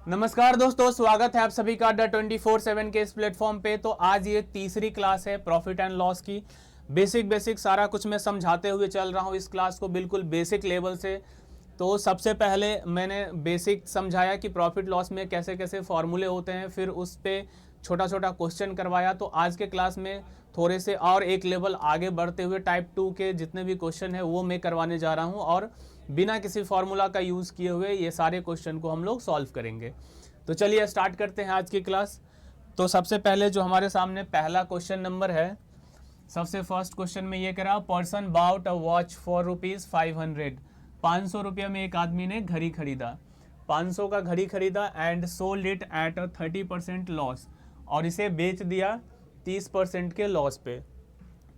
नमस्कार दोस्तों, स्वागत है आप सभी का द 24/7 के इस प्लेटफॉर्म पे। तो आज ये तीसरी क्लास है प्रॉफिट एंड लॉस की। बेसिक सारा कुछ मैं समझाते हुए चल रहा हूँ इस क्लास को बिल्कुल बेसिक लेवल से। तो सबसे पहले मैंने बेसिक समझाया कि प्रॉफिट लॉस में कैसे कैसे फॉर्मूले होते हैं, फिर उस पर छोटा छोटा क्वेश्चन करवाया। तो आज के क्लास में थोड़े से और एक लेवल आगे बढ़ते हुए टाइप 2 के जितने भी क्वेश्चन है वो मैं करवाने जा रहा हूँ, और बिना किसी फॉर्मूला का यूज़ किए हुए ये सारे क्वेश्चन को हम लोग सॉल्व करेंगे। तो चलिए स्टार्ट करते हैं आज की क्लास। तो सबसे पहले जो हमारे सामने पहला क्वेश्चन नंबर है, सबसे फर्स्ट क्वेश्चन में ये कह रहा, person bought a watch for ₹500। 500 रुपये में एक आदमी ने घड़ी खरीदा, 500 का घड़ी खरीदा and sold it at a 30% loss, और इसे बेच दिया 30% के लॉस पे।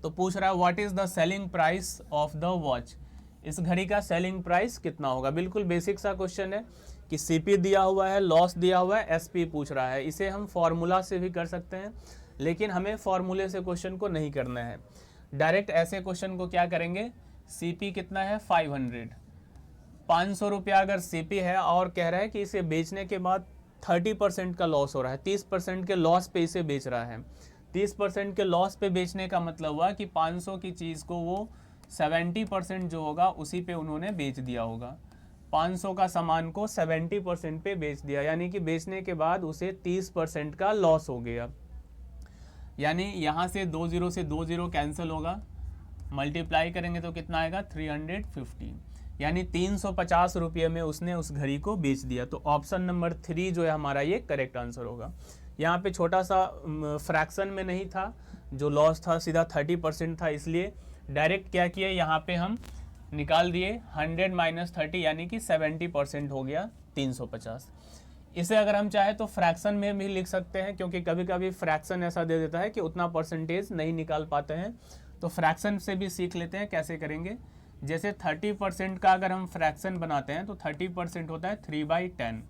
तो पूछ रहा है what is the selling price of the watch. इस घड़ी का सेलिंग प्राइस कितना होगा। बिल्कुल बेसिक सा क्वेश्चन है कि सीपी दिया हुआ है, लॉस दिया हुआ है, एसपी पूछ रहा है। इसे हम फॉर्मूला से भी कर सकते हैं, लेकिन हमें फॉर्मूले से क्वेश्चन को नहीं करना है। डायरेक्ट ऐसे क्वेश्चन को क्या करेंगे, सीपी कितना है 500, 500 रुपया अगर सीपी है और कह रहा है कि इसे बेचने के बाद 30% का लॉस हो रहा है, 30% के लॉस पे इसे बेच रहा है। 30% के लॉस पे बेचने का मतलब हुआ कि 500 की चीज़ को वो 70% जो होगा उसी पे उन्होंने बेच दिया होगा। 500 का सामान को 70% पे बेच दिया, यानी कि बेचने के बाद उसे 30% का लॉस हो गया। यानी यहाँ से 20 से 20 कैंसिल होगा, मल्टीप्लाई करेंगे तो कितना आएगा 350, यानी 350 रुपये में उसने उस घड़ी को बेच दिया। तो ऑप्शन नंबर 3 जो है हमारा ये करेक्ट आंसर होगा। यहाँ पे छोटा सा फ्रैक्शन में नहीं था, जो लॉस था सीधा 30% था, इसलिए डायरेक्ट क्या किए यहाँ पे हम निकाल दिए 100 - 30, यानी कि 70% हो गया 350। इसे अगर हम चाहे तो फ्रैक्शन में भी लिख सकते हैं, क्योंकि कभी कभी फ्रैक्शन ऐसा दे देता है कि उतना परसेंटेज नहीं निकाल पाते हैं। तो फ्रैक्शन से भी सीख लेते हैं कैसे करेंगे। जैसे 30% का अगर हम फ्रैक्शन बनाते हैं तो 30% होता है 3/10।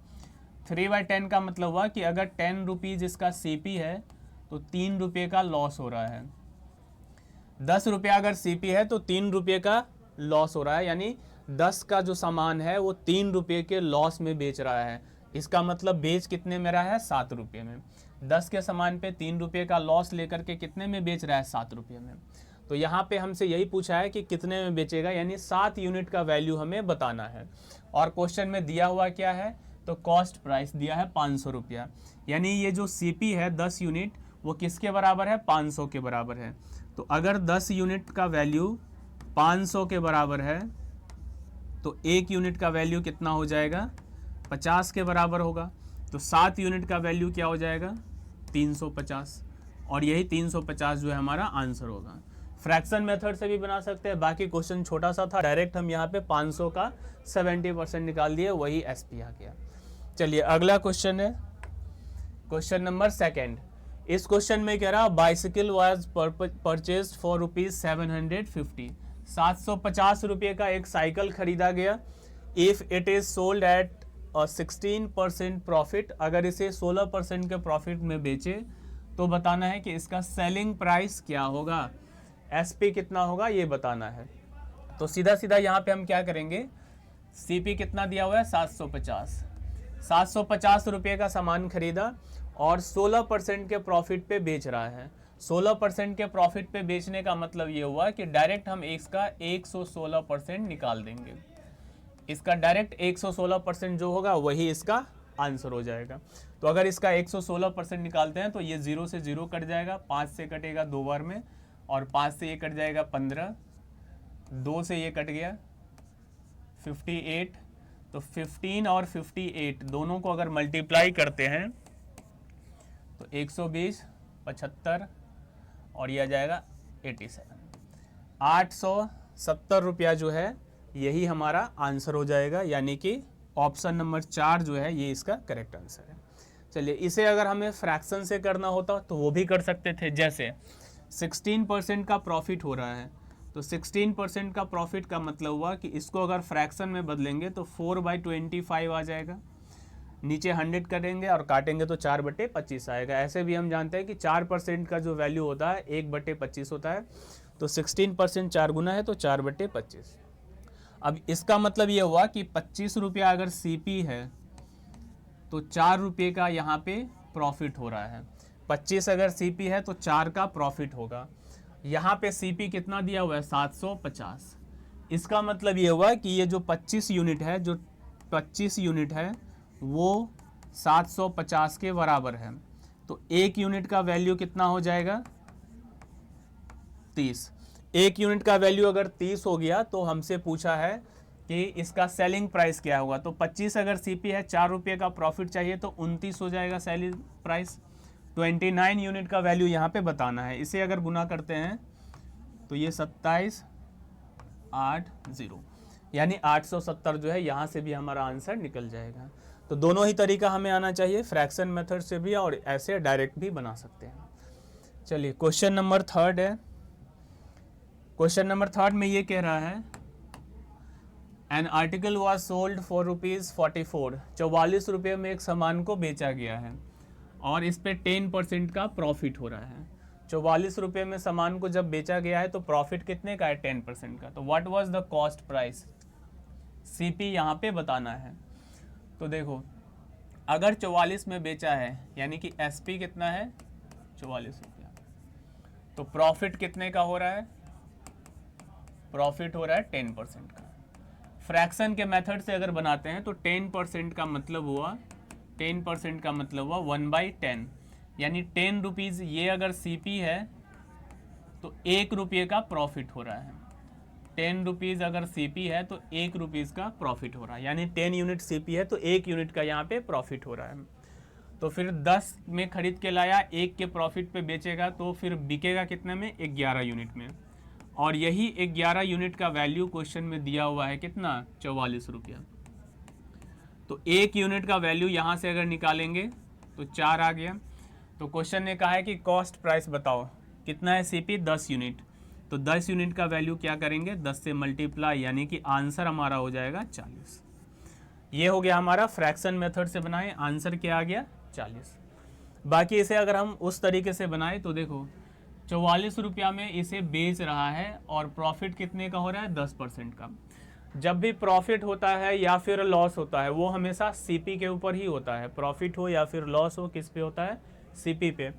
3/10 का मतलब हुआ कि अगर 10 रुपीज़ इसका सीपी है तो 3 रुपये का लॉस हो रहा है। 10 रुपया अगर सीपी है तो 3 रुपये का लॉस हो रहा है, यानी 10 का जो सामान है वो 3 रुपये के लॉस में बेच रहा है। इसका मतलब बेच कितने में रहा है, 7 रुपये में। 10 के सामान पे 3 रुपये का लॉस लेकर के कितने में बेच रहा है, 7 रुपये में। तो यहाँ पे हमसे यही पूछा है कि कितने में बेचेगा, यानी 7 यूनिट का वैल्यू हमें बताना है। और क्वेश्चन में दिया हुआ क्या है, तो कॉस्ट प्राइस दिया है 500 रुपया, यानी ये जो सीपी है 10 यूनिट वो किसके बराबर है, 500 के बराबर है। तो अगर 10 यूनिट का वैल्यू 500 के बराबर है तो 1 यूनिट का वैल्यू कितना हो जाएगा, 50 के बराबर होगा। तो 7 यूनिट का वैल्यू क्या हो जाएगा, 350, और यही 350 जो है हमारा आंसर होगा। फ्रैक्शन मेथड से भी बना सकते हैं, बाकी क्वेश्चन छोटा सा था, डायरेक्ट हम यहाँ पे 500 का 70% निकाल दिए, वही एसपी आ गया। चलिए अगला क्वेश्चन है क्वेश्चन नंबर 2। इस क्वेश्चन में कह रहा, बाइसिकल वाज परचेज्ड फॉर ₹750। 750 रुपये का एक साइकिल खरीदा गया। If it is sold at 16% profit, अगर इसे 16% के प्रॉफिट में बेचे तो बताना है कि इसका सेलिंग प्राइस क्या होगा, एसपी कितना होगा ये बताना है। तो सीधा सीधा यहाँ पे हम क्या करेंगे, सीपी कितना दिया हुआ है 750, 750 रुपये का सामान खरीदा और 16% के प्रॉफिट पे बेच रहा है। 16% के प्रॉफिट पे बेचने का मतलब ये हुआ कि डायरेक्ट हम इसका 116% निकाल देंगे। इसका डायरेक्ट 116% जो होगा वही इसका आंसर हो जाएगा। तो अगर इसका 116% निकालते हैं तो ये 0 से 0 कट जाएगा, 5 से कटेगा 2 बार में, और 5 से ये कट जाएगा 15, 2 से ये कट गया 58। तो 15 और 58 दोनों को अगर मल्टीप्लाई करते हैं तो 120, 75 और यह आ जाएगा 87। 870 रुपया जो है यही हमारा आंसर हो जाएगा, यानी कि ऑप्शन नंबर 4 जो है ये इसका करेक्ट आंसर है। चलिए इसे अगर हमें फ्रैक्शन से करना होता तो वो भी कर सकते थे। जैसे 16% का प्रॉफिट हो रहा है, तो 16% का प्रॉफिट का मतलब हुआ कि इसको अगर फ्रैक्शन में बदलेंगे तो 4/25 आ जाएगा। नीचे 100 करेंगे और काटेंगे तो 4/25 आएगा। ऐसे भी हम जानते हैं कि 4% का जो वैल्यू होता है 1/25 होता है। तो 16% 4 गुना है तो 4/25। अब इसका मतलब ये हुआ कि 25 रुपया अगर सीपी है तो 4 रुपये का यहाँ पे प्रॉफिट हो रहा है। 25 अगर सीपी है तो 4 का प्रॉफिट होगा। यहाँ पे सीपी कितना दिया हुआ है 750। इसका मतलब ये हुआ कि ये जो 25 यूनिट है, जो 25 यूनिट है वो 750 के बराबर है। तो एक यूनिट का वैल्यू कितना हो जाएगा 30। एक यूनिट का वैल्यू अगर 30 हो गया तो हमसे पूछा है कि इसका सेलिंग प्राइस क्या होगा। तो 25 अगर सीपी है, 4 रुपये का प्रॉफिट चाहिए तो 29 हो जाएगा सेलिंग प्राइस। 29 यूनिट का वैल्यू यहाँ पे बताना है। इसे अगर गुना करते हैं तो ये 2780 यानी 870 जो है, यहाँ से भी हमारा आंसर निकल जाएगा। तो दोनों ही तरीका हमें आना चाहिए, फ्रैक्शन मेथड से भी और ऐसे डायरेक्ट भी बना सकते हैं। चलिए क्वेश्चन नंबर 3 है। क्वेश्चन नंबर 3 में ये कह रहा है an article was sold for ₹44। 44 रुपये में एक सामान को बेचा गया है और इस पे 10% का प्रॉफिट हो रहा है। 44 रुपये में सामान को जब बेचा गया है तो प्रॉफिट कितने का है 10% का। तो what was the cost price, CP यहाँ पे बताना है। तो देखो अगर 44 में बेचा है यानी कि एसपी कितना है 44 रुपया, तो प्रॉफिट कितने का हो रहा है, प्रॉफिट हो रहा है 10% का। फ्रैक्शन के मेथड से अगर बनाते हैं तो 10% का मतलब हुआ 1/10 यानी 10 रुपीज़। ये अगर सीपी है तो 1 रुपये का प्रॉफिट हो रहा है। 10 रुपीज़ अगर सीपी है तो 1 रुपीज़ का प्रॉफिट हो रहा है, यानी 10 यूनिट सीपी है तो 1 यूनिट का यहाँ पे प्रॉफिट हो रहा है। तो फिर 10 में खरीद के लाया, 1 के प्रॉफिट पे बेचेगा तो फिर बिकेगा कितने में 11 यूनिट में। और यही 11 यूनिट का वैल्यू क्वेश्चन में दिया हुआ है कितना 44 रुपया। तो 1 यूनिट का वैल्यू यहाँ से अगर निकालेंगे तो 4 आ गया। तो क्वेश्चन ने कहा है कि कॉस्ट प्राइस बताओ, कितना है सीपी 10 यूनिट। तो 10 यूनिट का वैल्यू क्या करेंगे 10 से मल्टीप्लाई, यानी कि आंसर हमारा हो जाएगा 40। ये हो गया हमारा फ्रैक्शन मेथड से बनाए, आंसर क्या आ गया 40। बाकी इसे अगर हम उस तरीके से बनाए तो देखो 44 रुपया में इसे बेच रहा है और प्रॉफिट कितने का हो रहा है 10% का। जब भी प्रॉफिट होता है या फिर लॉस होता है वो हमेशा सीपी के ऊपर ही होता है। प्रॉफिट हो या फिर लॉस हो किस पे होता है सीपी पे।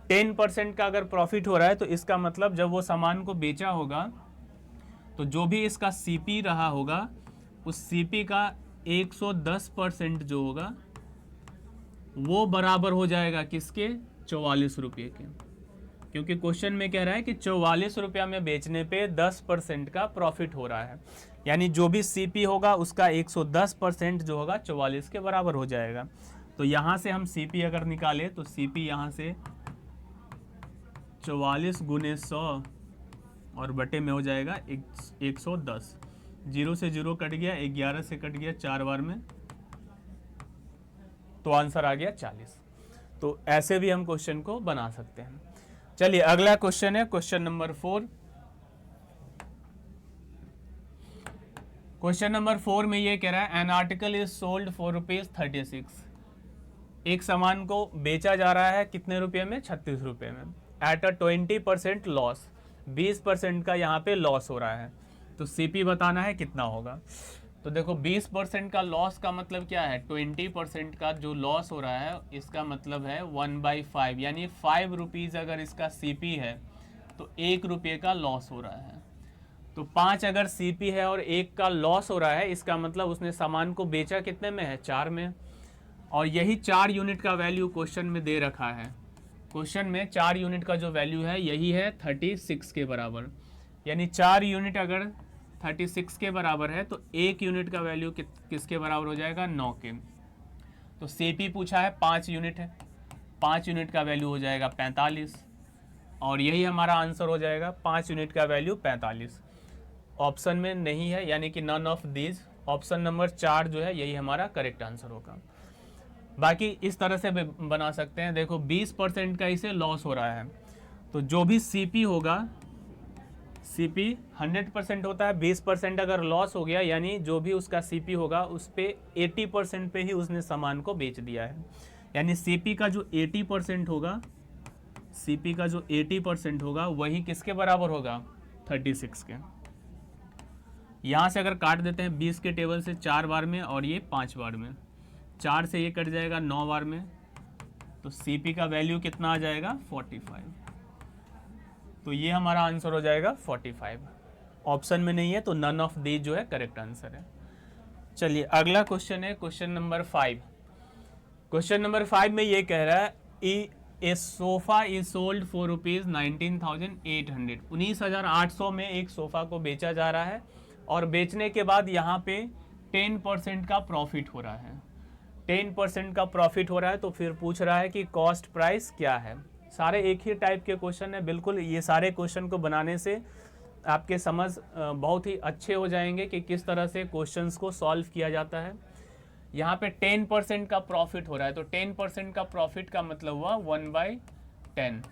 10% का अगर प्रॉफिट हो रहा है तो इसका मतलब जब वो सामान को बेचा होगा तो जो भी इसका सीपी रहा होगा उस सीपी का 110% जो होगा वो बराबर हो जाएगा किसके 44 रुपये के। क्योंकि क्वेश्चन में कह रहा है कि 44 रुपया में बेचने पे 10% का प्रॉफिट हो रहा है, यानी जो भी सीपी होगा उसका 110% जो होगा 44 के बराबर हो जाएगा। तो यहाँ से हम सीपी अगर निकाले तो सीपी यहाँ से 44 गुने 100 और बटे में हो जाएगा 110। 0 से 0 कट गया, 11 से कट गया 4 बार में, तो आंसर आ गया 40। तो ऐसे भी हम क्वेश्चन को बना सकते हैं। चलिए अगला क्वेश्चन है क्वेश्चन नंबर 4। क्वेश्चन नंबर 4 में ये कह रहा है an article is sold for ₹36। एक सामान को बेचा जा रहा है कितने रुपये में 36 रुपये में, एट अ 20% लॉस। 20% का यहाँ पे लॉस हो रहा है। तो सीपी बताना है कितना होगा। तो देखो 20% का लॉस का मतलब क्या है, 20% का जो लॉस हो रहा है इसका मतलब है 1/5, यानी 5 रुपीज़ अगर इसका सीपी है तो 1 रुपये का लॉस हो रहा है। तो 5 अगर सीपी है और 1 का लॉस हो रहा है, इसका मतलब उसने सामान को बेचा कितने में है 4 में। और यही 4 यूनिट का वैल्यू क्वेश्चन में दे रखा है। क्वेश्चन में 4 यूनिट का जो वैल्यू है यही है 36 के बराबर, यानी 4 यूनिट अगर 36 के बराबर है तो 1 यूनिट का वैल्यू किसके बराबर हो जाएगा 9 के। तो सीपी पूछा है 5 यूनिट है, 5 यूनिट का वैल्यू हो जाएगा 45 और यही हमारा आंसर हो जाएगा। 5 यूनिट का वैल्यू 45 ऑप्शन में नहीं है, यानी कि none of these. Option number 4 जो है यही हमारा करेक्ट आंसर होगा। बाकी इस तरह से बना सकते हैं। देखो 20% का इसे लॉस हो रहा है, तो जो भी सीपी होगा, सीपी 100% होता है, 20% अगर लॉस हो गया यानी जो भी उसका सीपी होगा उस पे 80% पे ही उसने सामान को बेच दिया है। यानी सीपी का जो 80% होगा, सीपी का जो 80% होगा वही किसके बराबर होगा 36 के। यहाँ से अगर काट देते हैं 20 के टेबल से 4 बार में और ये 5 बार में, 4 से ये कट जाएगा 9 बार में, तो सीपी का वैल्यू कितना आ जाएगा 45। तो ये हमारा आंसर हो जाएगा 45। ऑप्शन में नहीं है तो नन ऑफ दी जो है करेक्ट आंसर है। चलिए अगला क्वेश्चन है क्वेश्चन नंबर 5। क्वेश्चन नंबर 5 में ये कह रहा है ए सोफा इज सोल्ड फॉर ₹19,800। 19,800 में एक सोफा को बेचा जा रहा है और बेचने के बाद यहाँ पे 10% का प्रॉफिट हो रहा है। 10% का प्रॉफिट हो रहा है तो फिर पूछ रहा है कि कॉस्ट प्राइस क्या है। सारे एक ही टाइप के क्वेश्चन है, बिल्कुल ये सारे क्वेश्चन को बनाने से आपके समझ बहुत ही अच्छे हो जाएंगे कि किस तरह से क्वेश्चंस को सॉल्व किया जाता है। यहाँ पे 10% का प्रॉफिट हो रहा है तो 10% का प्रॉफिट का मतलब हुआ 1/10,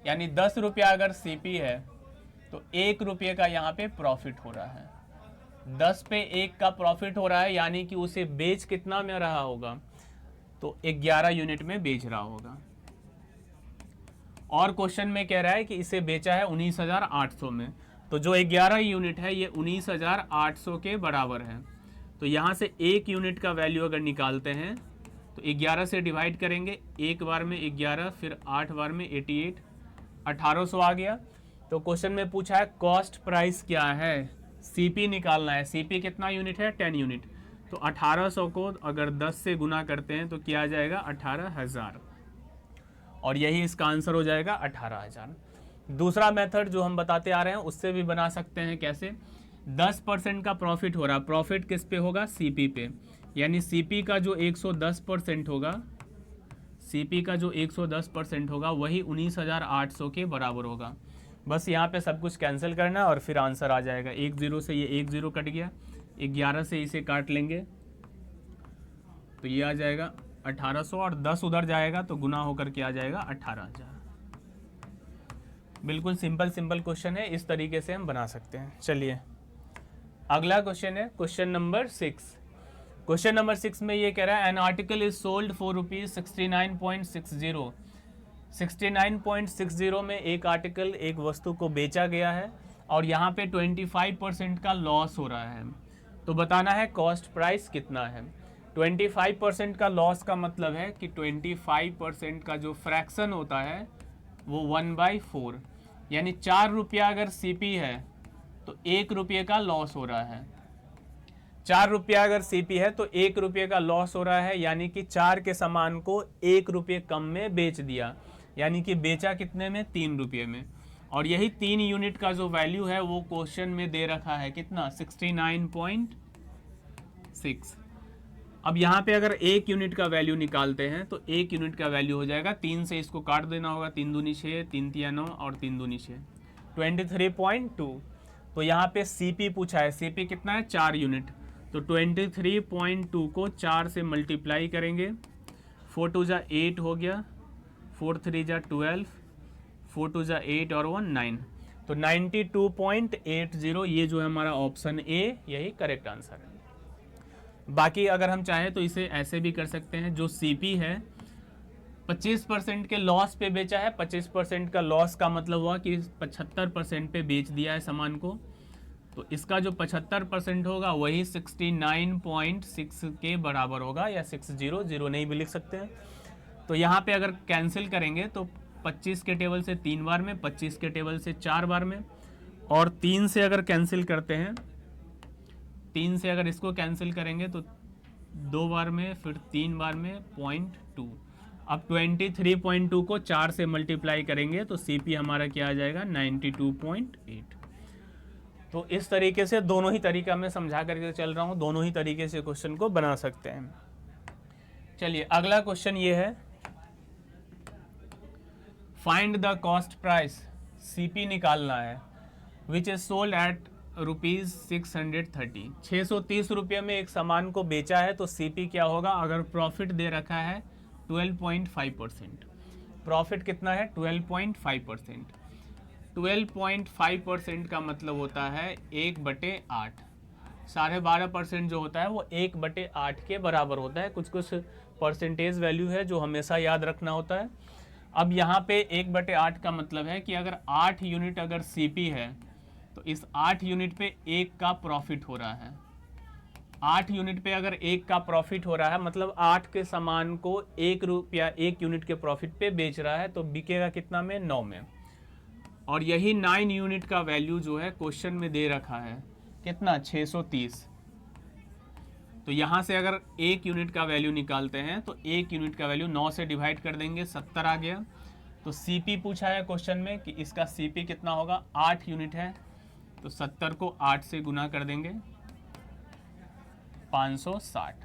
यानी 10 रुपया अगर सीपी है तो 1 रुपये का यहाँ पे प्रॉफिट हो रहा है। 10 पे 1 का प्रॉफिट हो रहा है, यानी कि उसे बेच कितना में रहा होगा, तो 11 यूनिट में बेच रहा होगा। और क्वेश्चन में कह रहा है कि इसे बेचा है 19,800 में, तो जो 11 यूनिट है ये 19,800 के बराबर है। तो यहाँ से 1 यूनिट का वैल्यू अगर निकालते हैं तो 11 से डिवाइड करेंगे, एक बार में 11, फिर 8 बार में 88, 1800 आ गया। तो क्वेश्चन में पूछा है कॉस्ट प्राइस क्या है, सीपी निकालना है। सीपी कितना यूनिट है 10 यूनिट, तो 1800 को अगर 10 से गुना करते हैं तो क्या आ जाएगा 18,000, और यही इसका आंसर हो जाएगा 18,000। दूसरा मेथड जो हम बताते आ रहे हैं उससे भी बना सकते हैं। कैसे? 10% का प्रॉफिट हो रहा है, प्रॉफिट किस पे होगा सीपी पे, यानी सीपी का जो 110% होगा, सीपी का जो 110% होगा वही 19,800 के बराबर होगा। बस यहाँ पे सब कुछ कैंसिल करना और फिर आंसर आ जाएगा। 1 0 से ये 1 0 कट गया, 11 से इसे काट लेंगे तो ये आ जाएगा 1800, और 10 उधर जाएगा तो गुना होकर के आ जाएगा 18,000। बिल्कुल सिंपल क्वेश्चन है, इस तरीके से हम बना सकते हैं। चलिए अगला क्वेश्चन है क्वेश्चन नंबर 6। क्वेश्चन नंबर 6 में ये कह रहा है an article is sold for ₹69.60। 69.60 में एक आर्टिकल, एक वस्तु को बेचा गया है और यहाँ पे 25% का लॉस हो रहा है। तो बताना है कॉस्ट प्राइस कितना है। 25% का लॉस का मतलब है कि 25% का जो फ्रैक्शन होता है वो 1/4, यानी 4 रुपया अगर सीपी है तो 1 रुपये का लॉस हो रहा है। 4 रुपया अगर सीपी है तो 1 रुपये का लॉस हो रहा है, यानी कि 4 के सामान को 1 रुपये कम में बेच दिया, यानी कि बेचा कितने में 3 रुपये में। और यही 3 यूनिट का जो वैल्यू है वो क्वेश्चन में दे रखा है कितना 69.6। अब यहाँ पे अगर 1 यूनिट का वैल्यू निकालते हैं तो 1 यूनिट का वैल्यू हो जाएगा, 3 से इसको काट देना होगा, 3 दूनी 6, 3 तिया 9 और 3 दूनी 6, 23.2। तो यहाँ पे सीपी पूछा है, सीपी कितना है 4 यूनिट, तो 23.2 को 4 से मल्टीप्लाई करेंगे, 4 2 जा 8 हो गया, 4 3 जा 12, 4 2 जा 8 और 1 9, तो 92.80 ये जो है हमारा ऑप्शन ए, यही करेक्ट आंसर है। बाकी अगर हम चाहें तो इसे ऐसे भी कर सकते हैं, जो सीपी है 25% के लॉस पे बेचा है, 25% का लॉस का मतलब हुआ कि 75% पे बेच दिया है सामान को, तो इसका जो 75% होगा वही 69.6 के बराबर होगा, या 600 नहीं भी लिख सकते हैं। तो यहाँ पे अगर कैंसिल करेंगे तो 25 के टेबल से 3 बार में, 25 के टेबल से 4 बार में, और 3 से अगर कैंसिल करते हैं, 3 से अगर इसको कैंसिल करेंगे तो 2 बार में, फिर 3 बार में 0.2। अब 23.2 को 4 से मल्टीप्लाई करेंगे तो सीपी हमारा क्या आ जाएगा 92.8। तो इस तरीके से दोनों ही तरीका मैं समझा करके चल रहा हूँ, दोनों ही तरीके से क्वेश्चन को बना सकते हैं। चलिए अगला क्वेश्चन ये है, find the cost price, CP निकालना है, विच इज सोल्ड एट ₹630। 630 रुपये में एक सामान को बेचा है तो सीपी क्या होगा, अगर प्रॉफिट दे रखा है 12.5%, प्रॉफिट कितना है 12.5%। 12.5% का मतलब होता है 1/8, 12.5% जो होता है वो 1/8 के बराबर होता है। कुछ परसेंटेज वैल्यू है जो हमेशा याद रखना होता है। अब यहाँ पे 1/8 का मतलब है कि अगर 8 यूनिट अगर सीपी है तो इस 8 यूनिट पे 1 का प्रॉफिट हो रहा है, 8 यूनिट पे अगर 1 का प्रॉफिट हो रहा है, मतलब 8 के सामान को 1 रुपया 1 यूनिट के प्रॉफिट पे बेच रहा है, तो बिकेगा कितना में? 9 में। और यही 9 यूनिट का वैल्यू जो है क्वेश्चन में दे रखा है कितना? 630। तो यहाँ से अगर 1 यूनिट का वैल्यू निकालते हैं तो 1 यूनिट का वैल्यू 9 से डिवाइड कर देंगे, 70 आ गया। तो सीपी पूछा है क्वेश्चन में कि इसका सीपी कितना होगा? 8 यूनिट है, तो 70 को 8 से गुना कर देंगे, 560।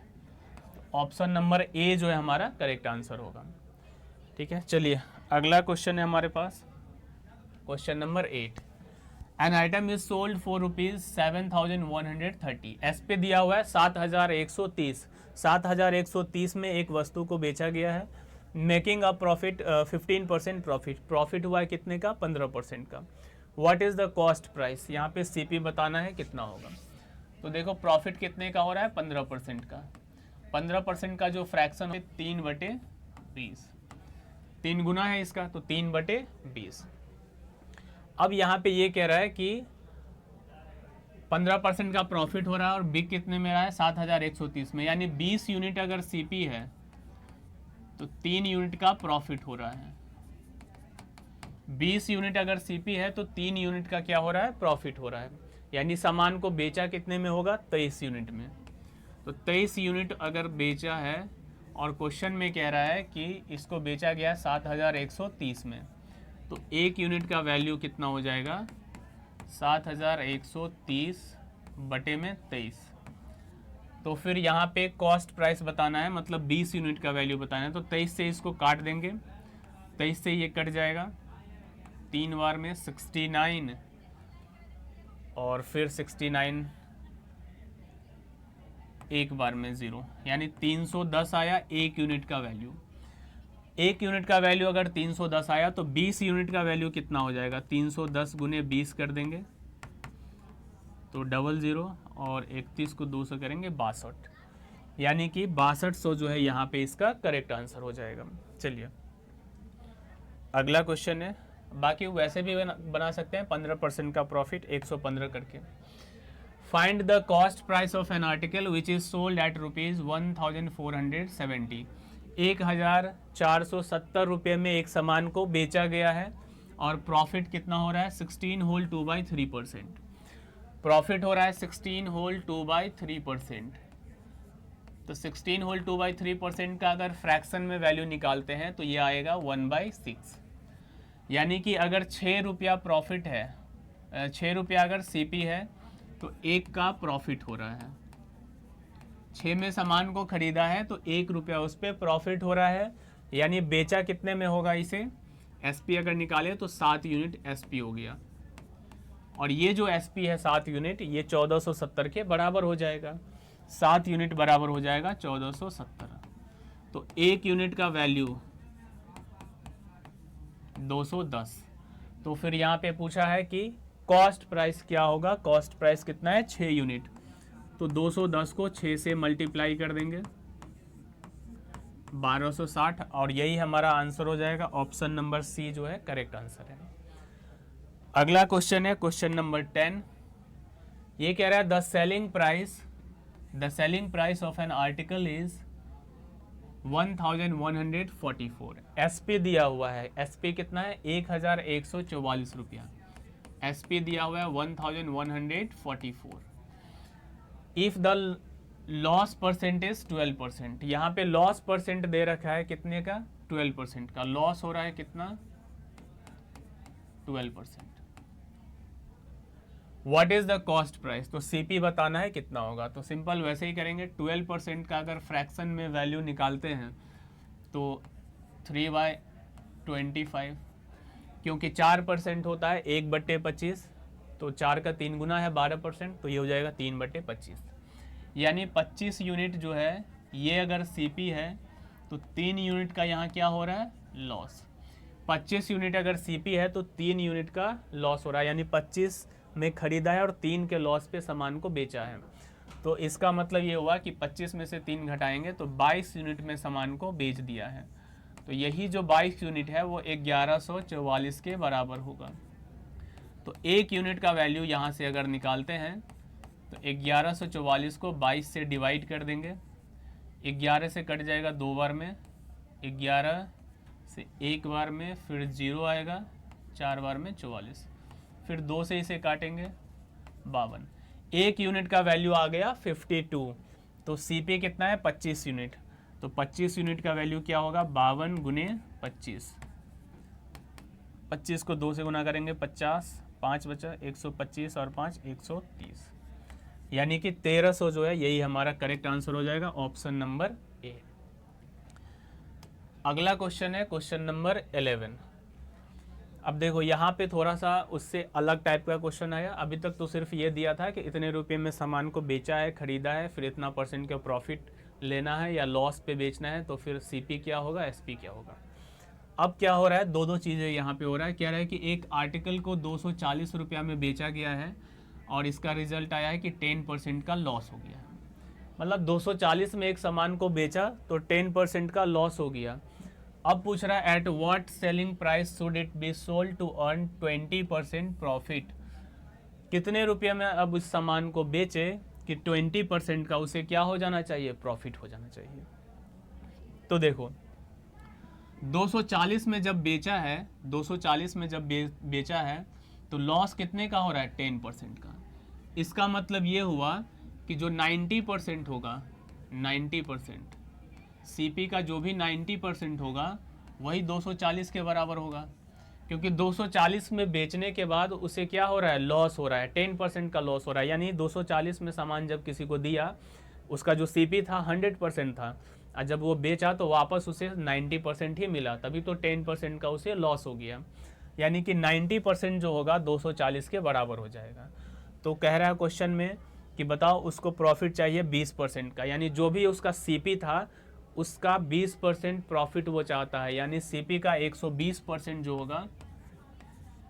ऑप्शन नंबर ए जो है हमारा करेक्ट आंसर होगा। ठीक है, चलिए अगला क्वेश्चन है हमारे पास, question number 8। An item is sold for ₹7,130। SP दिया हुआ है 7,130। 7,130 में एक वस्तु को बेचा गया है, making a profit 15% profit. Profit हुआ है कितने का? 15% का। What is the cost price? यहाँ पे सीपी बताना है कितना होगा। तो देखो प्रॉफिट कितने का हो रहा है? 15% का। 15% का जो फ्रैक्शन है 3/20, 3 गुना है इसका, तो 3/20। अब यहाँ पे ये कह रहा है कि 15% का प्रॉफिट हो रहा है और बिक कितने में रहा है? 7,130 में। यानी 20 यूनिट अगर सीपी है तो 3 यूनिट का प्रॉफिट हो रहा है। 20 यूनिट अगर सीपी है तो 3 यूनिट का क्या हो रहा है? प्रॉफिट हो रहा है। यानी सामान को बेचा कितने में होगा? 23 यूनिट में। तो 23 यूनिट अगर बेचा है और क्वेश्चन में कह रहा है कि इसको बेचा गया 7,130 में, तो 1 यूनिट का वैल्यू कितना हो जाएगा? 7,130 बटे में 23। तो फिर यहाँ पे कॉस्ट प्राइस बताना है, मतलब 20 यूनिट का वैल्यू बताना है। तो 23 से इसको काट देंगे, 23 से ये कट जाएगा, 3 बार में 69 और फिर 69 एक बार में 0, यानी 310 आया 1 यूनिट का वैल्यू। 1 यूनिट का वैल्यू अगर 310 आया तो 20 यूनिट का वैल्यू कितना हो जाएगा? 310 गुने 20 कर देंगे तो 00 और 31 को 2 से करेंगे 62, यानी कि 6200 जो है यहाँ पे इसका करेक्ट आंसर हो जाएगा। चलिए अगला क्वेश्चन है, बाकी वैसे भी बना सकते हैं 15% का प्रॉफिट 115 करके। Find the cost price of an article which is sold at ₹1,470। 1,470 रुपये में एक सामान को बेचा गया है और प्रॉफिट कितना हो रहा है? 16 होल 2/3%। प्रॉफिट हो रहा है 16 होल 2/3%। तो 16 होल 2/3% का अगर फ्रैक्शन में वैल्यू निकालते हैं तो ये आएगा 1/6। यानी कि अगर 6 रुपया प्रॉफिट है, 6 रुपया अगर सीपी है तो 1 का प्रॉफिट हो रहा है। 6 में सामान को खरीदा है तो 1 रुपया उस पर प्रॉफिट हो रहा है। यानी बेचा कितने में होगा इसे? एसपी अगर निकाले तो 7 यूनिट एसपी हो गया, और ये जो एसपी है 7 यूनिट, ये 1470 के बराबर हो जाएगा। 7 यूनिट बराबर हो जाएगा 1470। तो 1 यूनिट का वैल्यू 210। तो फिर यहाँ पे पूछा है कि कॉस्ट प्राइस क्या होगा? कॉस्ट प्राइस कितना है? 6 यूनिट। तो 210 को 6 से मल्टीप्लाई कर देंगे, 1260, और यही हमारा आंसर हो जाएगा। ऑप्शन नंबर सी जो है करेक्ट आंसर है। अगला क्वेश्चन है क्वेश्चन नंबर 10। ये कह रहा है the selling price of an article is 1,144। SP दिया हुआ है, एसपी कितना है? 1,144 रुपया। एसपी दिया हुआ है 1,144। इफ द लॉस परसेंटेज 12%, यहाँ पे लॉस परसेंट दे रखा है कितने का? 12% का लॉस हो रहा है कितना? 12%। What is the cost price? तो सीपी बताना है कितना होगा। तो सिंपल वैसे ही करेंगे, 12% का अगर फ्रैक्शन में वैल्यू निकालते हैं तो 3/25, क्योंकि 4% होता है 1/25, तो 4 का 3 गुना है 12%, तो ये हो जाएगा 3/25। यानी 25 यूनिट जो है ये अगर सीपी है तो 3 यूनिट का यहाँ क्या हो रहा है? लॉस। 25 यूनिट अगर सीपी है तो 3 यूनिट का लॉस हो रहा है, यानी 25 में खरीदा है और 3 के लॉस पे सामान को बेचा है। तो इसका मतलब ये हुआ कि 25 में से 3 घटाएंगे तो 22 यूनिट में सामान को बेच दिया है। तो यही जो 22 यूनिट है वो 1144 के बराबर होगा। तो 1 यूनिट का वैल्यू यहाँ से अगर निकालते हैं तो 1144 को 22 से डिवाइड कर देंगे, 11 से कट जाएगा 2 बार में, 11 से 1 बार में, फिर 0 आएगा, 4 बार में 44, फिर 2 से इसे काटेंगे 52। 1 यूनिट का वैल्यू आ गया 52, तो CP कितना है 25 यूनिट, तो 25 यूनिट का वैल्यू क्या होगा 52 गुने 25, 25 को 2 से गुना करेंगे 50, 5 बचा 125 और 5 130, यानी कि 1300 जो है यही हमारा करेक्ट आंसर हो जाएगा, ऑप्शन नंबर ए। अगला क्वेश्चन है क्वेश्चन नंबर 11। अब देखो यहाँ पे थोड़ा सा उससे अलग टाइप का क्वेश्चन आया। अभी तक तो सिर्फ ये दिया था कि इतने रुपए में सामान को बेचा है, खरीदा है, फिर इतना % का प्रॉफिट लेना है या लॉस पे बेचना है, तो फिर CP क्या होगा, SP क्या होगा। अब क्या हो रहा है, दो चीज़ें यहाँ पे हो रहा है। क्या रहा है कि एक आर्टिकल को 240 रुपया में बेचा गया है और इसका रिजल्ट आया है कि 10% का लॉस हो गया। मतलब 240 में एक सामान को बेचा तो 10% का लॉस हो गया। अब पूछ रहा है at what selling price should it be sold to earn 20% profit. कितने रुपये में अब उस सामान को बेचे कि 20% का उसे क्या हो जाना चाहिए, प्रॉफिट हो जाना चाहिए। तो देखो 240 में जब बेचा है, 240 में जब बेचा है तो लॉस कितने का हो रहा है, 10% का। इसका मतलब ये हुआ कि जो 90% होगा, 90% CP का जो भी 90% होगा वही 240 के बराबर होगा, क्योंकि 240 में बेचने के बाद उसे क्या हो रहा है, लॉस हो रहा है, 10% का लॉस हो रहा है। यानी 240 में सामान जब किसी को दिया, उसका जो CP था 100% था, और जब वो बेचा तो वापस उसे 90% ही मिला, तभी तो 10% का उसे लॉस हो गया। यानी कि 90% जो होगा 240 के बराबर हो जाएगा। तो कह रहा है क्वेश्चन में कि बताओ उसको प्रॉफिट चाहिए 20% का, यानी जो भी उसका CP था उसका 20% प्रॉफिट वो चाहता है। यानी CP का 120% जो होगा,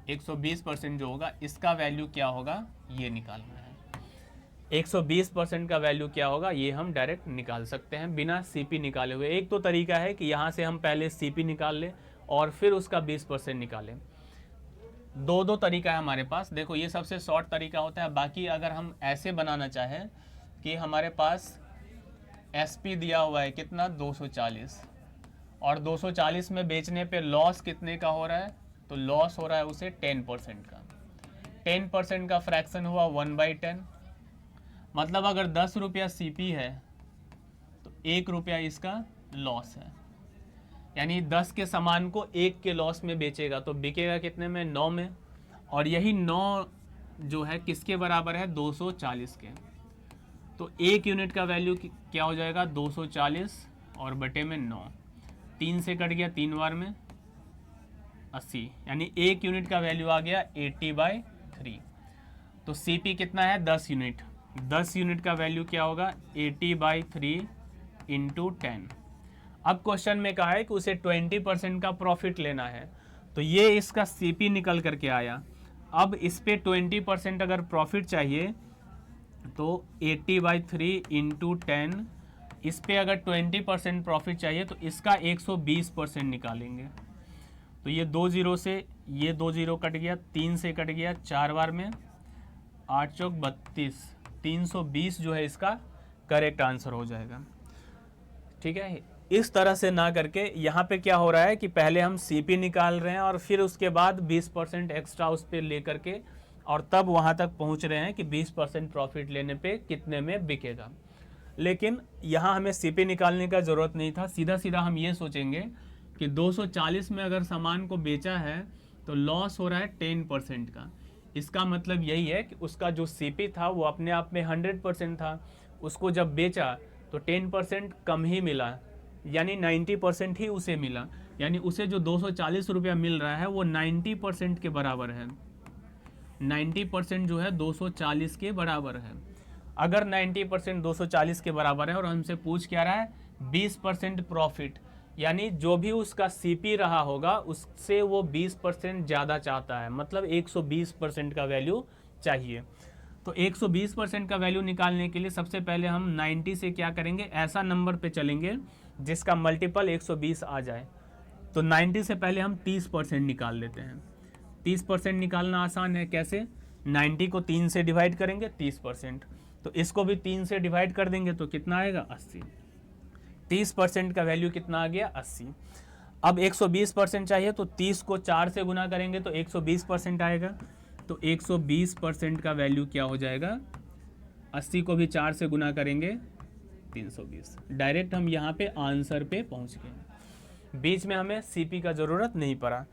120% जो होगा इसका वैल्यू क्या होगा, ये निकालना है। 120% का वैल्यू क्या होगा ये हम डायरेक्ट निकाल सकते हैं बिना CP निकाले हुए। एक तो तरीका है कि यहाँ से हम पहले CP निकाल लें और फिर उसका 20% निकालें। दो तरीका है हमारे पास। देखो ये सबसे शॉर्ट तरीका होता है। बाकी अगर हम ऐसे बनाना चाहें कि हमारे पास SP दिया हुआ है कितना, 240, और 240 में बेचने पे लॉस कितने का हो रहा है, तो लॉस हो रहा है उसे 10% का। 10% का फ्रैक्शन हुआ 1/10, मतलब अगर 10 रुपया CP है तो 1 रुपया इसका लॉस है। यानी 10 के सामान को 1 के लॉस में बेचेगा तो बिकेगा कितने में, 9 में। और यही 9 जो है किसके बराबर है, 240 के। तो 1 यूनिट का वैल्यू क्या हो जाएगा, 240 और बटे में 9, 3 से कट गया 3 बार में 80, यानी 1 यूनिट का वैल्यू आ गया 80/3। तो CP कितना है, 10 यूनिट। 10 यूनिट का वैल्यू क्या होगा, 80/3 × 10। अब क्वेश्चन में कहा है कि उसे 20% का प्रॉफिट लेना है, तो ये इसका CP निकल करके आया। अब इस पे 20% अगर प्रॉफिट चाहिए तो 80/3 × 10, इस पे अगर 20% प्रॉफिट चाहिए तो इसका 120% निकालेंगे। तो ये 2 0 से ये 2 0 कट गया, 3 से कट गया 4 बार में, 8 चौक 32, 320 जो है इसका करेक्ट आंसर हो जाएगा। ठीक है, इस तरह से ना करके यहाँ पे क्या हो रहा है कि पहले हम CP निकाल रहे हैं और फिर उसके बाद 20% एक्स्ट्रा उस पर ले करके और तब वहाँ तक पहुँच रहे हैं कि 20% प्रॉफिट लेने पे कितने में बिकेगा। लेकिन यहाँ हमें CP निकालने का ज़रूरत नहीं था। सीधा सीधा हम ये सोचेंगे कि 240 में अगर सामान को बेचा है तो लॉस हो रहा है 10% का। इसका मतलब यही है कि उसका जो CP था वो अपने आप में 100% था, उसको जब बेचा तो 10% कम ही मिला, यानी 90% ही उसे मिला। यानी उसे जो 240 रुपया मिल रहा है वो 90% के बराबर है। 90% जो है 240 के बराबर है। अगर 90% 240 के बराबर है और हमसे पूछ क्या रहा है, 20% प्रॉफिट, यानी जो भी उसका CP रहा होगा उससे वो 20% ज़्यादा चाहता है, मतलब 120% का वैल्यू चाहिए। तो 120% का वैल्यू निकालने के लिए सबसे पहले हम 90 से क्या करेंगे, ऐसा नंबर पे चलेंगे जिसका मल्टीपल 120 आ जाए। तो 90 से पहले हम 30% निकाल लेते हैं। 30% निकालना आसान है, कैसे, 90 को 3 से डिवाइड करेंगे 30%, तो इसको भी 3 से डिवाइड कर देंगे तो कितना आएगा 80। 30% का वैल्यू कितना आ गया 80। अब 120% चाहिए तो 30 को 4 से गुना करेंगे तो 120% आएगा। तो 120% का वैल्यू क्या हो जाएगा, 80 को भी 4 से गुना करेंगे 320। डायरेक्ट हम यहाँ पे आंसर पे पहुँच गए, बीच में हमें सीपी का ज़रूरत नहीं पड़ा।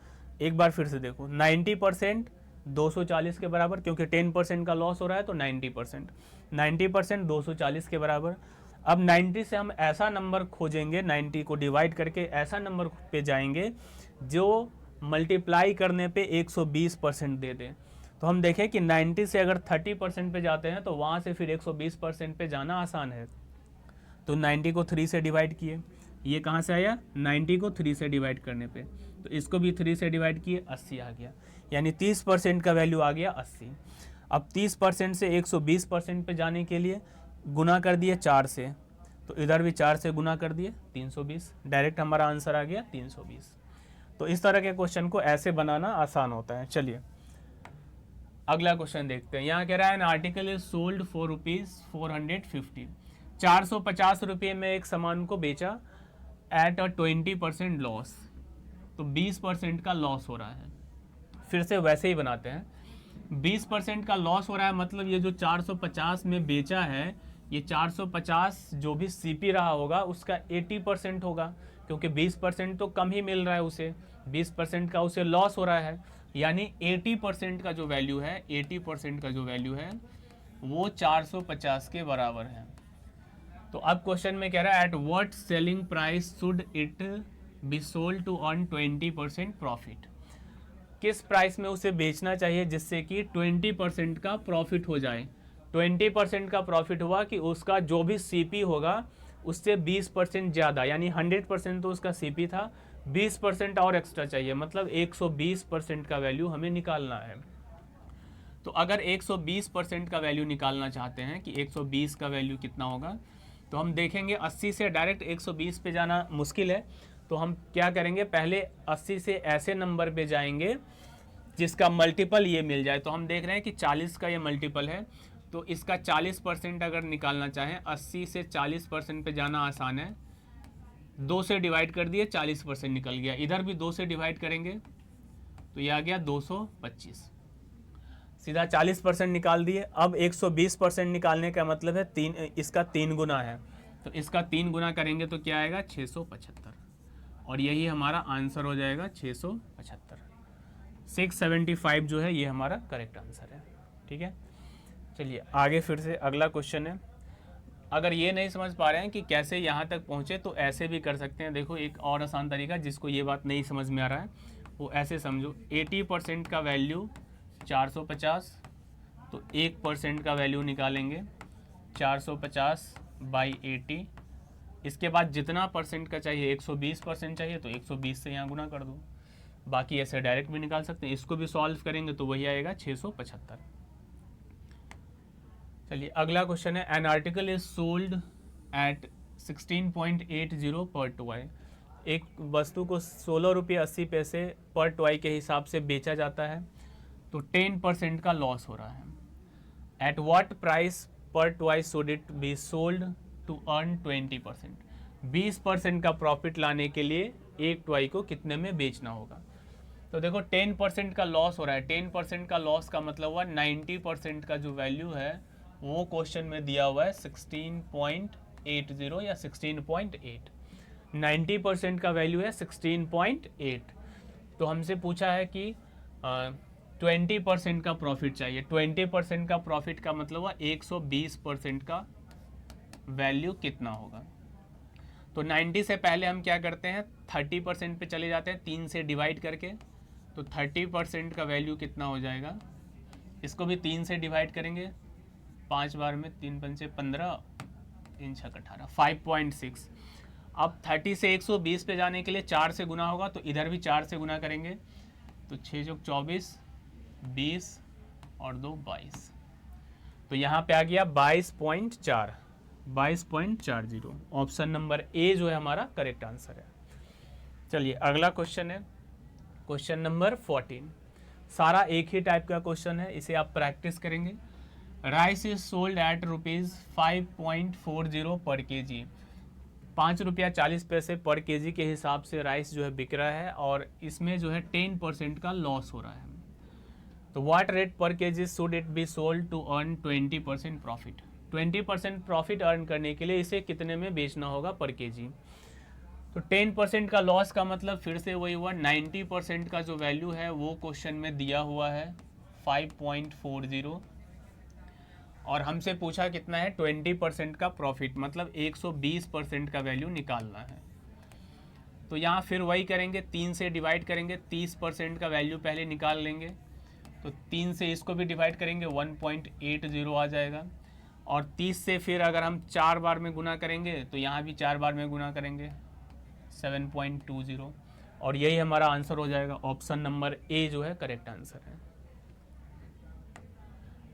एक बार फिर से देखो, 90% 240 के बराबर, क्योंकि 10% का लॉस हो रहा है तो 90% 240 के बराबर। अब 90 से हम ऐसा नंबर खोजेंगे, 90 को डिवाइड करके ऐसा नंबर पे जाएंगे जो मल्टीप्लाई करने पे 120% दे दे। तो हम देखें कि 90 से अगर 30% पे जाते हैं तो वहाँ से फिर 120% पे जाना आसान है। तो 90 को 3 से डिवाइड किए, ये कहाँ से आया, 90 को 3 से डिवाइड करने पे, तो इसको भी 3 से डिवाइड किए, 80 आ गया। यानी 30% का वैल्यू आ गया 80। अब 30% से 120% पे जाने के लिए गुना कर दिए 4 से, तो इधर भी 4 से गुना कर दिए 320। डायरेक्ट हमारा आंसर आ गया 320। तो इस तरह के क्वेश्चन को ऐसे बनाना आसान होता है। चलिए अगला क्वेश्चन देखते हैं। यहाँ कह रहा है an article is sold for ₹450। 450 रुपये में एक सामान को बेचा एट अ 20% लॉस, तो 20% का लॉस हो रहा है। फिर से वैसे ही बनाते हैं। 20% का लॉस हो रहा है मतलब ये जो 450 में बेचा है, ये 450 जो भी सीपी रहा होगा उसका 80% होगा, क्योंकि 20% तो कम ही मिल रहा है उसे, 20% का उसे लॉस हो रहा है। यानी 80% का जो वैल्यू है, 80% का जो वैल्यू है वो 450 के बराबर है। तो अब क्वेश्चन में कह रहा है at what selling price should it be sold to earn 20% profit. किस प्राइस में उसे बेचना चाहिए जिससे कि 20% का प्रॉफिट हो जाए। 20% का प्रॉफिट हुआ कि उसका जो भी सीपी होगा उससे 20% ज़्यादा, यानी 100% तो उसका सीपी था, 20% और एक्स्ट्रा चाहिए, मतलब 120% का वैल्यू हमें निकालना है। तो अगर 120% का वैल्यू निकालना चाहते हैं कि 120 का वैल्यू कितना होगा, तो हम देखेंगे 80 से डायरेक्ट 120 पे जाना मुश्किल है। तो हम क्या करेंगे, पहले 80 से ऐसे नंबर पे जाएंगे जिसका मल्टीपल ये मिल जाए। तो हम देख रहे हैं कि 40 का ये मल्टीपल है, तो इसका 40% अगर निकालना चाहें, 80 से 40% पे जाना आसान है। 2 से डिवाइड कर दिए, 40% निकल गया। इधर भी 2 से डिवाइड करेंगे तो ये आ गया 225, सीधा 40% निकाल दिए। अब 120% निकालने का मतलब है इसका 3 गुना है, तो इसका 3 गुना करेंगे तो क्या आएगा 675, और यही हमारा आंसर हो जाएगा 675। 675 जो है ये हमारा करेक्ट आंसर है। ठीक है, चलिए आगे फिर से अगला क्वेश्चन है। अगर ये नहीं समझ पा रहे हैं कि कैसे यहाँ तक पहुँचे तो ऐसे भी कर सकते हैं। देखो एक और आसान तरीका, जिसको ये बात नहीं समझ में आ रहा है वो ऐसे समझो। 80% का वैल्यू 450, तो 1% का वैल्यू निकालेंगे 450/80। इसके बाद जितना परसेंट का चाहिए, 120% चाहिए तो 120 से यहाँ गुना कर दो। बाकी ऐसे डायरेक्ट भी निकाल सकते हैं। इसको भी सॉल्व करेंगे तो वही आएगा 675। चलिए अगला क्वेश्चन है an article is sold at 16.80 per toy. एक वस्तु को 16 रुपये 80 पैसे पर टॉय के हिसाब से बेचा जाता है, तो 10% का लॉस हो रहा है। एट व्हाट प्राइस पर toy should it be sold to earn 20%। 20% का प्रॉफिट लाने के लिए एक टॉय को कितने में बेचना होगा। तो देखो 10% का लॉस हो रहा है। 10% का लॉस का मतलब हुआ 90% का जो वैल्यू है वो क्वेश्चन में दिया हुआ है 16.80 या 16.8। 90% का वैल्यू है 16.8। तो हमसे पूछा है कि 20% का प्रॉफिट चाहिए। 20% का प्रॉफिट का मतलब हुआ 120% का वैल्यू कितना होगा। तो 90 से पहले हम क्या करते हैं, 30% पे चले जाते हैं 3 से डिवाइड करके। तो 30% का वैल्यू कितना हो जाएगा, इसको भी 3 से डिवाइड करेंगे 5 बार में, 3 पंचे 15, 3 छक 18, 5.6। अब 30 से 120 पे जाने के लिए 4 से गुना होगा, तो इधर भी 4 से गुना करेंगे, तो 6 चौक 24, 20 और 2 22। तो यहाँ पे आ गया 22.4, 22.40। ऑप्शन नंबर ए जो है हमारा करेक्ट आंसर है। चलिए अगला क्वेश्चन है क्वेश्चन नंबर 14। सारा एक ही टाइप का क्वेश्चन है, इसे आप प्रैक्टिस करेंगे राइस इज सोल्ड एट ₹5.40 पर केजी। 5 रुपया 40 पैसे पर केजी के हिसाब से राइस जो है बिक रहा है और इसमें जो है 10% का लॉस हो रहा है। तो what rate per KG should it be sold to earn 20% profit. 20% profit earn करने के लिए इसे कितने में बेचना होगा पर केजी। तो 10% का लॉस का मतलब फिर से वही हुआ, 90% का जो वैल्यू है वो क्वेश्चन में दिया हुआ है 5.40 और हमसे पूछा कितना है 20% का प्रॉफिट, मतलब 120% का वैल्यू निकालना है। तो यहाँ फिर वही करेंगे, 3 से डिवाइड करेंगे, 30% का वैल्यू पहले निकाल लेंगे। तो 3 से इसको भी डिवाइड करेंगे 1.80 आ जाएगा और 30 से फिर अगर हम 4 बार में गुना करेंगे तो यहाँ भी 4 बार में गुना करेंगे 7.20 और यही हमारा आंसर हो जाएगा। ऑप्शन नंबर ए जो है करेक्ट आंसर है।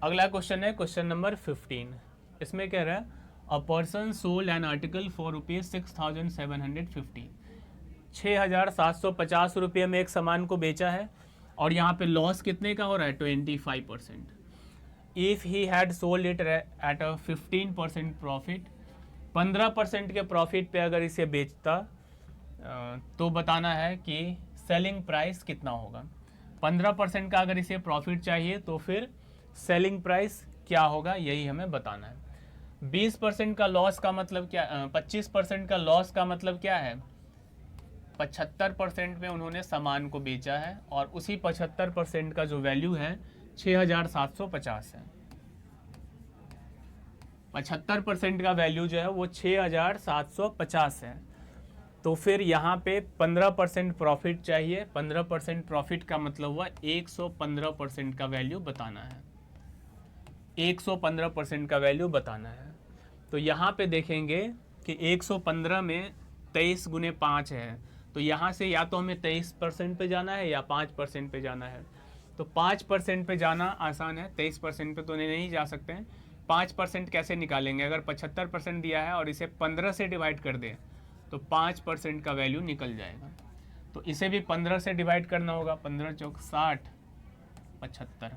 अगला क्वेश्चन है क्वेश्चन नंबर 15। इसमें कह रहा है a person sold an article for ₹6,750। 6,750 में एक सामान को बेचा है और यहाँ पे लॉस कितने का हो रहा है 25%। If he had sold it at a 15% profit, 15% के प्रॉफिट पे अगर इसे बेचता तो बताना है कि सेलिंग प्राइस कितना होगा। 15% का अगर इसे प्रॉफिट चाहिए तो फिर सेलिंग प्राइस क्या होगा, यही हमें बताना है। 20% का लॉस का मतलब क्या, 25% का लॉस का मतलब क्या है, 75% में उन्होंने सामान को बेचा है और उसी 75% का जो वैल्यू है 6,750 है। 75% का वैल्यू जो है वो 6,750 है। तो फिर यहाँ पे 15% प्रॉफिट चाहिए। 15% प्रॉफिट का मतलब हुआ 115% का वैल्यू बताना है। 115% का वैल्यू बताना है। तो यहाँ पे देखेंगे कि 115 में 23 गुने 5 है, तो यहाँ से या तो हमें 23% पे जाना है या 5% पे जाना है। तो 5% पे जाना आसान है, 23% पे तो नहीं जा सकते हैं। 5% कैसे निकालेंगे, अगर 75% दिया है और इसे 15 से डिवाइड कर दें तो 5% का वैल्यू निकल जाएगा। तो इसे भी 15 से डिवाइड करना होगा, 15 चौक 60, 75,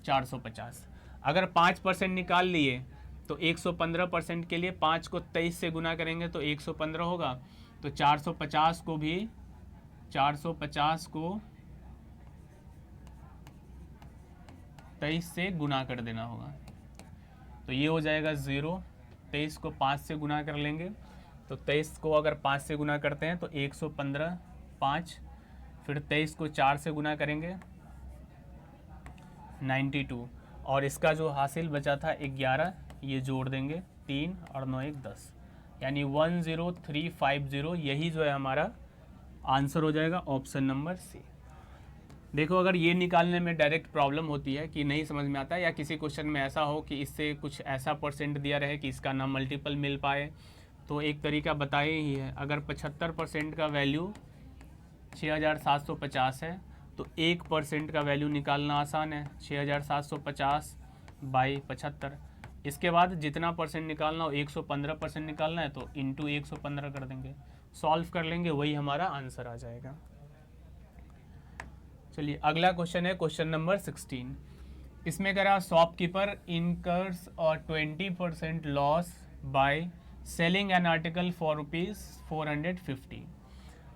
450। अगर 5% निकाल लिए तो 115% के लिए 5 को 23 से गुना करेंगे तो 115 होगा। तो 450 को 23 से गुना कर देना होगा। तो ये हो जाएगा 0। 23 को 5 से गुना कर लेंगे तो 23 को अगर 5 से गुना करते हैं तो 115, 5, फिर 23 को 4 से गुना करेंगे 92 और इसका जो हासिल बचा था 11, ये जोड़ देंगे 3 और 9 1 10, यानी 10350। यही जो है हमारा आंसर हो जाएगा, ऑप्शन नंबर सी। देखो अगर ये निकालने में डायरेक्ट प्रॉब्लम होती है कि नहीं समझ में आता है या किसी क्वेश्चन में ऐसा हो कि इससे कुछ ऐसा परसेंट दिया रहे कि इसका ना मल्टीपल मिल पाए, तो एक तरीका बताए ही है। अगर 75% का वैल्यू 6,750 है तो 1% का वैल्यू निकालना आसान है, 6,750 बाई 75। इसके बाद जितना परसेंट निकालना हो 115% निकालना है तो इंटू 115 कर देंगे, सॉल्व कर लेंगे, वही हमारा आंसर आ जाएगा। चलिए अगला क्वेश्चन है क्वेश्चन नंबर 16। इसमें कह रहा शॉपकीपर इनकर्स और 20% loss by selling an article for ₹450।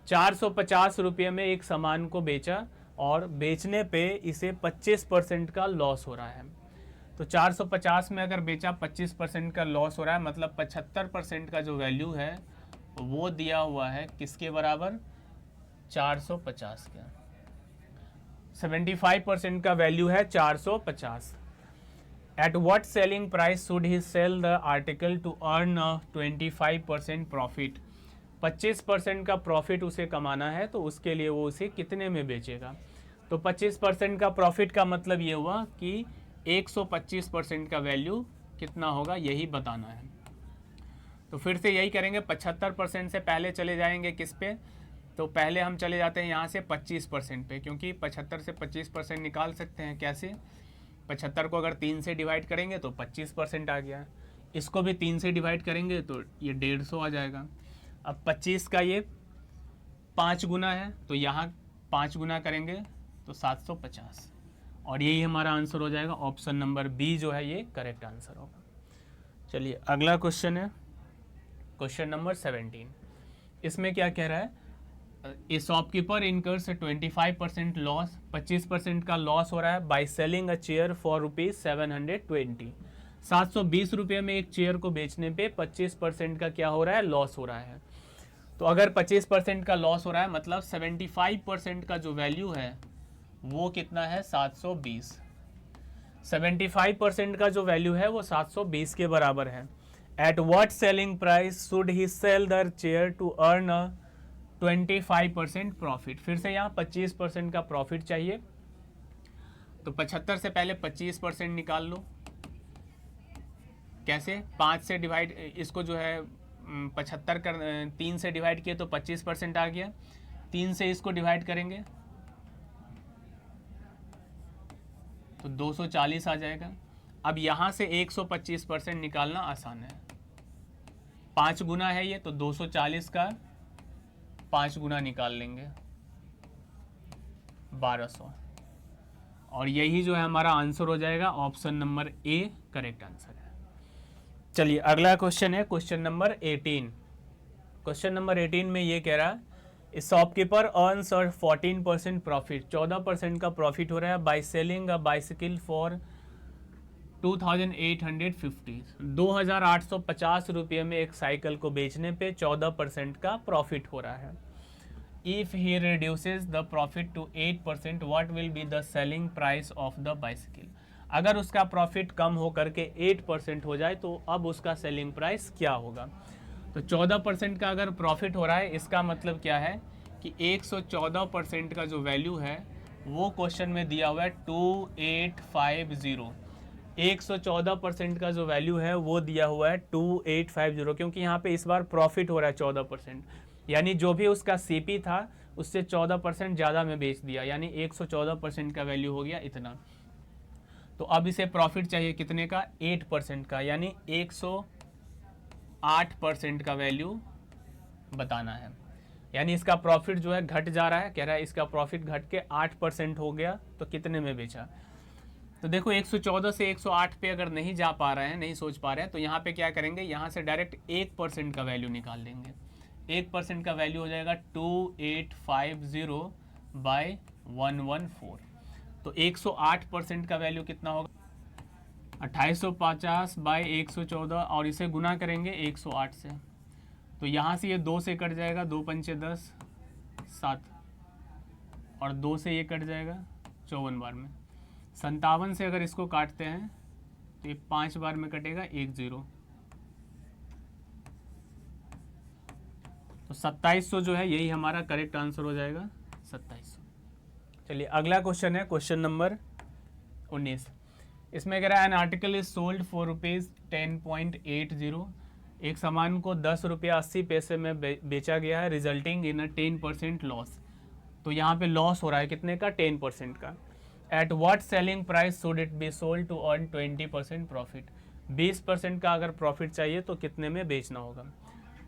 450 रुपये में एक सामान को बेचा और बेचने पे इसे 25% का लॉस हो रहा है। तो 450 में अगर बेचा 25% का लॉस हो रहा है, मतलब 75% का जो वैल्यू है वो दिया हुआ है किसके बराबर, 450 का। 75% का वैल्यू है 450। At what selling price should he sell the article to earn 25% profit. 25% का प्रॉफिट उसे कमाना है तो उसके लिए वो उसे कितने में बेचेगा। तो 25% का प्रॉफिट का मतलब ये हुआ कि 125% का वैल्यू कितना होगा, यही बताना है। तो फिर से यही करेंगे, 75% से पहले चले जाएंगे किस पे, तो पहले हम चले जाते हैं यहाँ से 25% पे, क्योंकि 75 से 25% निकाल सकते हैं। कैसे, 75 को अगर 3 से डिवाइड करेंगे तो 25% आ गया, इसको भी 3 से डिवाइड करेंगे तो ये 150 आ जाएगा। अब 25 का ये 5 गुना है तो यहाँ 5 गुना करेंगे तो 750, और यही हमारा आंसर हो जाएगा, ऑप्शन नंबर बी जो है ये करेक्ट आंसर होगा। चलिए अगला क्वेश्चन है क्वेश्चन नंबर 17। इसमें क्या कह रहा है, ए शॉपकीपर इनकर्स 25% लॉस, 25% का लॉस हो रहा है by selling a chair for ₹720। 720 रुपये में एक चेयर को बेचने पे 25% का क्या हो रहा है, लॉस हो रहा है। तो अगर 25% का लॉस हो रहा है मतलब 75% का जो वैल्यू है वो कितना है, 720। 75% का जो वैल्यू है वो 720 के बराबर है। At what selling price should he sell the chair to earn a 25% profit. फिर से यहाँ 25% का प्रॉफिट चाहिए, तो 75 से पहले 25% निकाल लो। कैसे, 5 से डिवाइड, इसको जो है 75 कर 3 से डिवाइड किए तो 25% आ गया, 3 से इसको डिवाइड करेंगे तो 240 आ जाएगा। अब यहाँ से 125% निकालना आसान है, 5 गुना है ये, तो 240 का 5 गुना निकाल लेंगे, 1200। और यही जो है हमारा आंसर हो जाएगा, option number A correct answer है। चलिए अगला क्वेश्चन है क्वेश्चन नंबर 18। क्वेश्चन नंबर 18 में ये कह रहा है, शॉपकीपर अर्न्स और 14% प्रॉफिट, 14% का प्रॉफिट हो रहा है by selling a bicycle for 2850, 2850 रुपये में एक साइकिल को बेचने पे 14% का प्रॉफिट हो रहा है। If he reduces the profit to 8%, what will be the selling price of the bicycle. अगर उसका प्रॉफिट कम हो करके 8% हो जाए तो अब उसका सेलिंग प्राइस क्या होगा। तो 14% का अगर प्रॉफिट हो रहा है, इसका मतलब क्या है कि 114% का जो वैल्यू है वो क्वेश्चन में दिया हुआ है 2850। 114% का जो वैल्यू है वो दिया हुआ है 2850, क्योंकि यहाँ पे इस बार प्रॉफिट हो रहा है 14%, यानी जो भी उसका सीपी था उससे 14% ज़्यादा में बेच दिया, यानी 114% का वैल्यू हो गया इतना। तो अब इसे प्रॉफिट चाहिए कितने का, 8% का, यानी 108% का वैल्यू बताना है। यानी इसका प्रॉफिट जो है घट जा रहा है, कह रहा है इसका प्रॉफिट घट के 8% हो गया, तो कितने में बेचा। तो देखो 114 से 108 पे अगर नहीं जा पा रहे हैं, नहीं सोच पा रहे हैं, तो यहाँ पे क्या करेंगे, यहाँ से डायरेक्ट 1% का वैल्यू निकाल लेंगे। 1% का वैल्यू हो जाएगा 2850 बाय 114। तो 108% का वैल्यू कितना होगा, 2850 बाय 114, और इसे गुना करेंगे 108 से। तो यहाँ से ये 2 से कट जाएगा, 2 पंचे 10, 7, और 2 से ये कट जाएगा 54 बार में। 57 से अगर इसको काटते हैं तो ये 5 बार में कटेगा, 1 0। तो 2700 जो है यही हमारा करेक्ट आंसर हो जाएगा, 2700। चलिए अगला क्वेश्चन है क्वेश्चन नंबर 19। इसमें कह रहा है an article is sold for ₹10.80। एक सामान को 10 रुपया 80 पैसे में बेचा गया है, रिजल्टिंग इन अ 10% लॉस। तो यहाँ पे लॉस हो रहा है कितने का, 10% का। At what selling price should it be sold to earn 20% profit. 20% का अगर प्रॉफिट चाहिए तो कितने में बेचना होगा।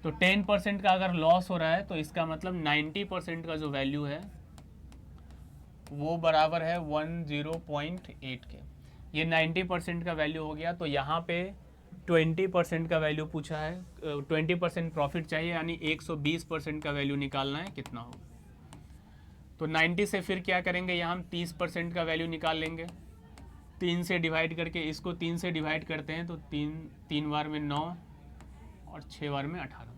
तो 10% का अगर लॉस हो रहा है तो इसका मतलब 90% का जो वैल्यू है वो बराबर है 10.8 के। ये 90% का वैल्यू हो गया, तो यहाँ पे 20% का वैल्यू पूछा है, 20% प्रॉफिट चाहिए, यानी 120% का वैल्यू निकालना है, कितना होगा। तो 90 से फिर क्या करेंगे, यहाँ हम 30% का वैल्यू निकाल लेंगे। 3 से डिवाइड करके, इसको 3 से डिवाइड करते हैं तो 3 बार में 9 और 6 बार में 18।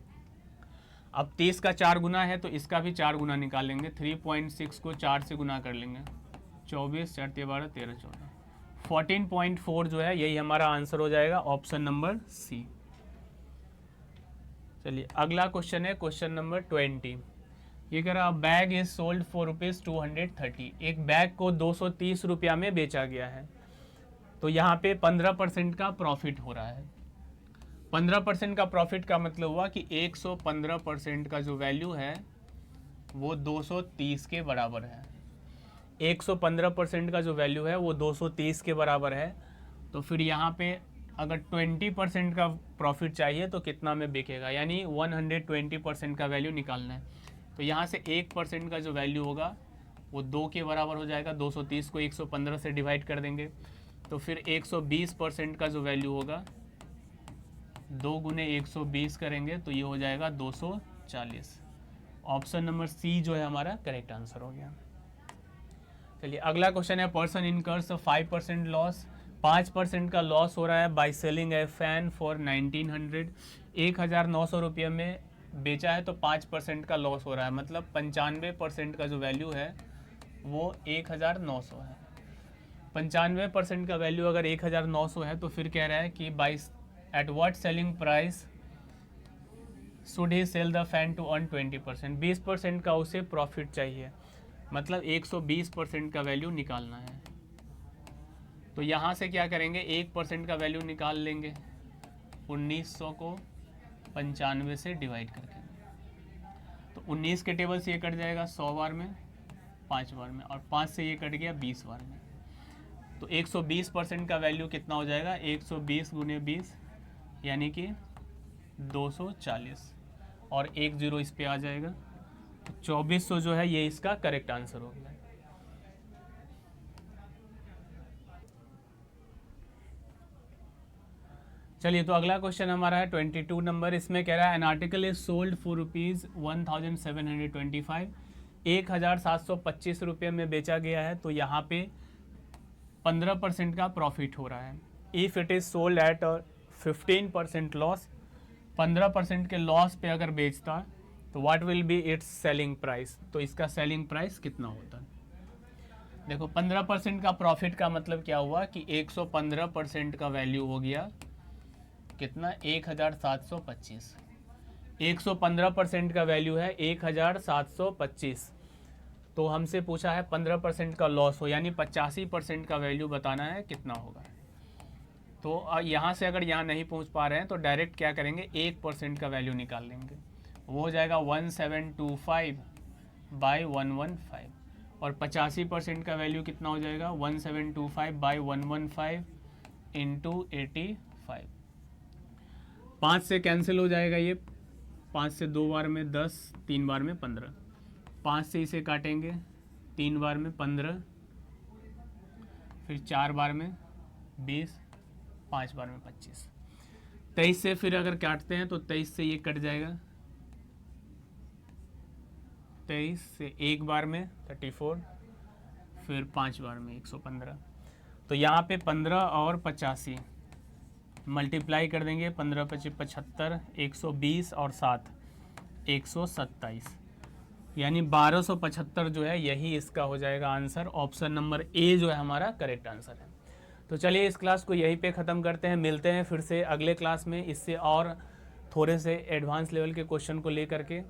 अब 30 का 4 गुना है तो इसका भी 4 गुना निकाल लेंगे। 3.6 को 4 से गुना कर लेंगे, 24, 4 12, 13, 14, 14.4 जो है यही हमारा आंसर हो जाएगा, ऑप्शन नंबर सी। चलिए अगला क्वेश्चन है क्वेश्चन नंबर 20। ये कह रहा बैग इज सोल्ड फॉर ₹230। एक बैग को 230 रुपया में बेचा गया है, तो यहाँ पे 15% का प्रॉफिट हो रहा है। 15% का प्रॉफिट का मतलब हुआ कि 115% का जो वैल्यू है वो 230 के बराबर है। 115% का जो वैल्यू है वो 230 के बराबर है। तो फिर यहाँ पे अगर 20% का प्रॉफिट चाहिए तो कितना में बिकेगा, यानी 120% का वैल्यू निकालना है। तो यहाँ से 1% का जो वैल्यू होगा वो 2 के बराबर हो जाएगा। 230 को 115 से डिवाइड कर देंगे तो फिर 120% का जो वैल्यू होगा 2 गुने 120 करेंगे तो ये हो जाएगा 240। ऑप्शन नंबर सी जो है हमारा करेक्ट आंसर हो गया। चलिए अगला क्वेश्चन है, पर्सन इनकर्स 5% लॉस, 5% का लॉस हो रहा है by selling A fan for 1900, 1900 रुपये में बेचा है तो 5% का लॉस हो रहा है, मतलब 95% का जो वैल्यू है वो 1900 है। 95% का वैल्यू अगर 1900 है तो फिर कह रहा है कि by at what selling price should he sell the fan to earn 20%, 20% का उसे प्रॉफिट चाहिए, मतलब 120% का वैल्यू निकालना है। तो यहाँ से क्या करेंगे, 1% का वैल्यू निकाल लेंगे 1900 को 95 से डिवाइड करके, तो 19 के टेबल से ये कट जाएगा 100 बार में, 5 बार में, और 5 से ये कट गया 20 बार में। तो 120% का वैल्यू कितना हो जाएगा, 120 गुने 20 यानी कि 240, और 1 0 इस पे आ जाएगा, तो 2400 जो है ये इसका करेक्ट आंसर हो गया। चलिए तो अगला क्वेश्चन हमारा है 22 नंबर। इसमें कह रहा है an article is sold for ₹1725, 1725 रुपये में बेचा गया है, तो यहाँ पे 15% का प्रॉफिट हो रहा है। If it is sold at 15% loss, 15% के लॉस पे अगर बेचता तो what will B it's selling price, तो इसका सेलिंग प्राइस कितना होता है। देखो 15% का प्रॉफिट का मतलब क्या हुआ कि 115% का वैल्यू हो गया कितना, 1725। 115% का वैल्यू है 1725, तो हमसे पूछा है 15% का लॉस हो, यानी 85% का वैल्यू बताना है कितना होगा। तो यहाँ से अगर यहाँ नहीं पहुँच पा रहे हैं तो डायरेक्ट क्या करेंगे, 1% का वैल्यू निकाल लेंगे, वो हो जाएगा 1725 बाई 115, और 85% का वैल्यू कितना हो जाएगा, 1725 बाई 115 इंटू 85। 5 से कैंसिल हो जाएगा ये, 5 से 2 बार में 10, 3 बार में 15, 5 से इसे काटेंगे 3 बार में 15, फिर 4 बार में 20, 5 बार में 25, 23 से फिर अगर काटते हैं तो 23 से ये कट जाएगा, 23 से 1 बार में 34, फिर 5 बार में 115। तो यहाँ पे 15 और 85 मल्टीप्लाई कर देंगे, 15 × 75, 120 और 7 127, यानी 1275 जो है यही इसका हो जाएगा आंसर। ऑप्शन नंबर ए जो है हमारा करेक्ट आंसर है। तो चलिए इस क्लास को यहीं पे ख़त्म करते हैं, मिलते हैं फिर से अगले क्लास में इससे और थोड़े से एडवांस लेवल के क्वेश्चन को लेकर के।